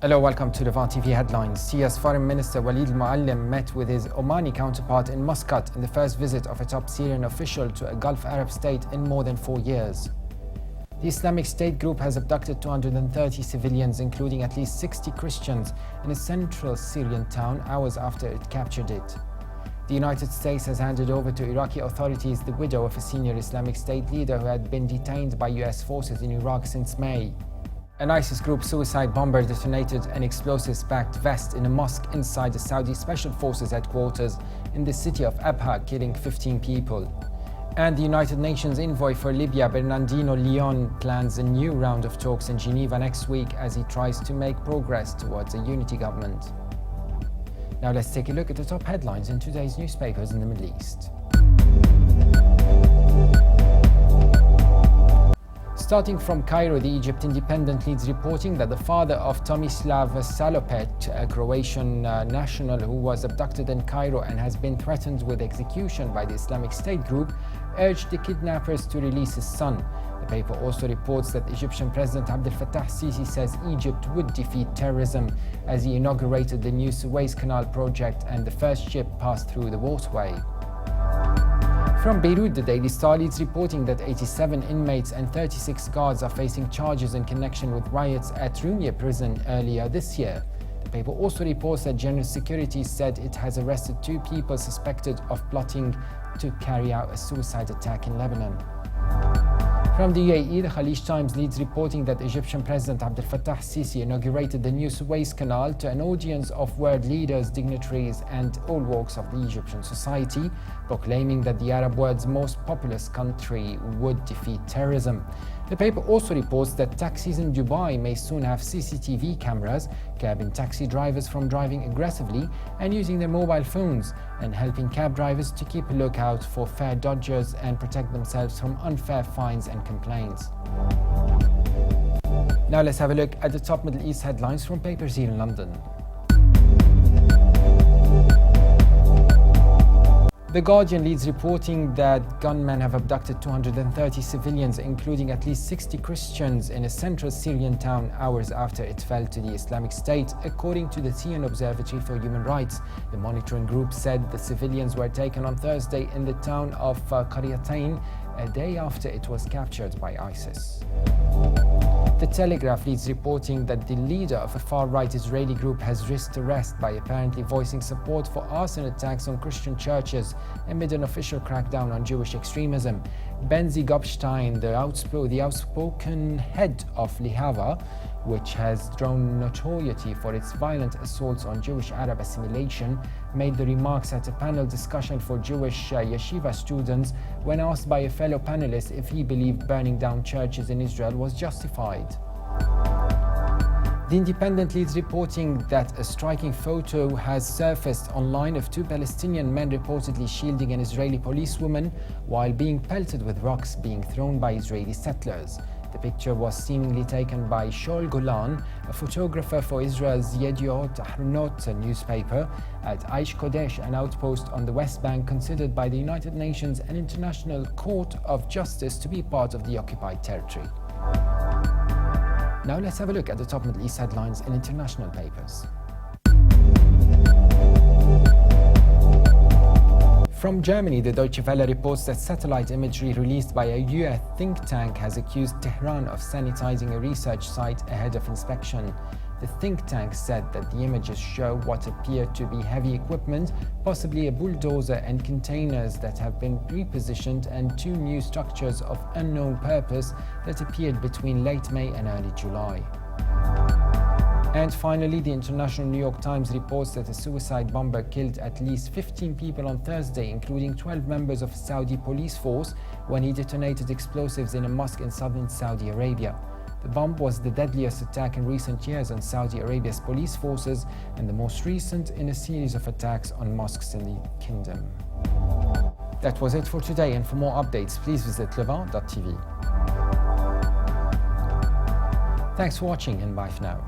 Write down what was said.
Hello, welcome to Levant TV Headlines. Syria's Foreign Minister Walid al-Moualem met with his Omani counterpart in Muscat in the first visit of a top Syrian official to a Gulf Arab state in more than 4 years. The Islamic State group has abducted 230 civilians, including at least 60 Christians, in a central Syrian town hours after it captured it. The United States has handed over to Iraqi authorities the widow of a senior Islamic State leader who had been detained by US forces in Iraq since May. An ISIS group suicide bomber detonated an explosives-packed vest in a mosque inside the Saudi Special Forces headquarters in the city of Abha, killing 15 people. And the United Nations envoy for Libya, Bernardino Leon, plans a new round of talks in Geneva next week as he tries to make progress towards a unity government. Now let's take a look at the top headlines in today's newspapers in the Middle East. Starting from Cairo, the Egypt Independent leads reporting that the father of Tomislav Salopet, a Croatian national who was abducted in Cairo and has been threatened with execution by the Islamic State group, urged the kidnappers to release his son. The paper also reports that Egyptian President Abdel Fattah al-Sisi says Egypt would defeat terrorism as he inaugurated the new Suez Canal project and the first ship passed through the waterway. From Beirut, the Daily Star leads reporting that 87 inmates and 36 guards are facing charges in connection with riots at Rumia prison earlier this year. The paper also reports that General Security said it has arrested 2 people suspected of plotting to carry out a suicide attack in Lebanon. From the UAE, the Khalij Times leads reporting that Egyptian President Abdel Fattah al-Sisi inaugurated the new Suez Canal to an audience of world leaders, dignitaries and all walks of the Egyptian society, proclaiming that the Arab world's most populous country would defeat terrorism. The paper also reports that taxis in Dubai may soon have CCTV cameras, curbing taxi drivers from driving aggressively and using their mobile phones, and helping cab drivers to keep a lookout for fare dodgers and protect themselves from unfair fines and complaints. Now let's have a look at the top Middle East headlines from papers here in London. The Guardian leads reporting that gunmen have abducted 230 civilians, including at least 60 Christians, in a central Syrian town hours after it fell to the Islamic State, according to the Syrian Observatory for Human Rights. The monitoring group said the civilians were taken on Thursday in the town of Qaryatain, a day after it was captured by ISIS. The Telegraph leads reporting that the leader of a far-right Israeli group has risked arrest by apparently voicing support for arson attacks on Christian churches amid an official crackdown on Jewish extremism. Benzi Gopstein, the outspoken head of Lihava, which has drawn notoriety for its violent assaults on Jewish Arab assimilation, made the remarks at a panel discussion for Jewish yeshiva students when asked by a fellow panelist if he believed burning down churches in Israel was justified. The Independent leads reporting that a striking photo has surfaced online of 2 Palestinian men reportedly shielding an Israeli policewoman while being pelted with rocks being thrown by Israeli settlers. The picture was seemingly taken by Shaul Golan, a photographer for Israel's Yediot Ahronot newspaper, at Aish Kodesh, an outpost on the West Bank considered by the United Nations and International Court of Justice to be part of the occupied territory. Now let's have a look at the top Middle East headlines in international papers. From Germany, the Deutsche Welle reports that satellite imagery released by a US think tank has accused Tehran of sanitizing a research site ahead of inspection. The think tank said that the images show what appear to be heavy equipment, possibly a bulldozer, and containers that have been repositioned, and 2 new structures of unknown purpose that appeared between late May and early July. And finally, the International New York Times reports that a suicide bomber killed at least 15 people on Thursday, including 12 members of a Saudi police force, when he detonated explosives in a mosque in southern Saudi Arabia. The bomb was the deadliest attack in recent years on Saudi Arabia's police forces and the most recent in a series of attacks on mosques in the kingdom. That was it for today, and for more updates, please visit levant.tv. Thanks for watching, and bye for now.